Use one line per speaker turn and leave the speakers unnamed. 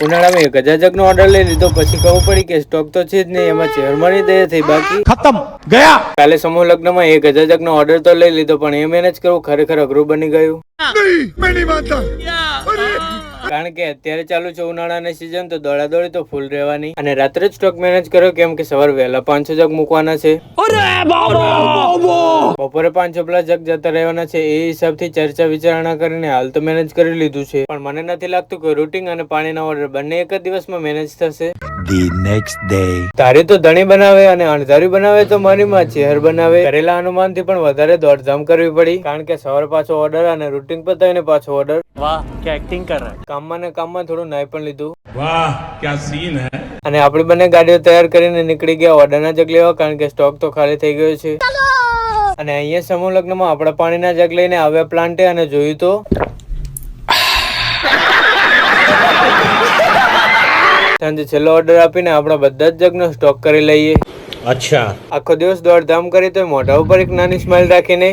ઉનાળામાં 1000 જગ નો ઓર્ડર લઈ લીધો, પછી ખબર પડી કે સ્ટોક તો છે જ નહીં, એમાં ચેરમાની દયા થઈ બાકી
खत्म गया।
કાલે સમૂહ લગ્નમાં 1000 જગ નો ઓર્ડર તો લઈ લીધો, પણ એ મેનેજ કરવું ખરેખર અઘરું બની ગયું. કારણ કે અત્યારે ચાલુ છે ઉનાળાની સિઝન, તો દોડાદોડી તો ફૂલ રહેવાની. અને રાત્રે જ સ્ટોક મેનેજ કર્યો, કેમ કે સવારે વહેલા 500 જગ મૂકવાના છે. બપોરે 500 પ્લસ જગ જતા રહેવાના છે. એ હિસાબથી ચર્ચા વિચારણા કરીને હાલ તો મેનેજ કરી લીધું છે, પણ મને નથી લાગતું કે રૂટિંગ અને પાણીના ઓર્ડર બંને એક જ દિવસમાં મેનેજ થશે.
The next day.
તારી તો ધણી બનાવે અને અણધારી બનાવે તો મારી માં ચેહર બનાવે. કરેલા અનુમાન થી પણ વધારે દોડધામ કરવી પડી, કારણ કે સવારે પાછો ઓર્ડર અને રૂટિંગ પતાવીને પાછો ઓર્ડર.
वाह क्या एक्टिंग कर रहा है।
કામમાં ને કામમાં થોડું નાઈ પણ લીધું.
वाह क्या सीन है।
અને આપણી બંને ગાડીઓ તૈયાર કરીને નીકળી ગયા ઓર્ડરના જગ લેવા, કારણ કે સ્ટોક તો ખાલી થઈ ગયો છે. અને અહીંયા સમૂહ લગ્નમાં આપણા પાણીના જગ લઈને આવ્યા પ્લાન્ટે, અને જોયું તો સાંજે છેલ્લો ઓર્ડર આપીને આપણા બધા જ જગનો સ્ટોક કરી લઈએ.
अच्छा
આખો દિવસ દોડધામ કરી તો મોઢા ઉપર એક નાની સ્માઈલ રાખીને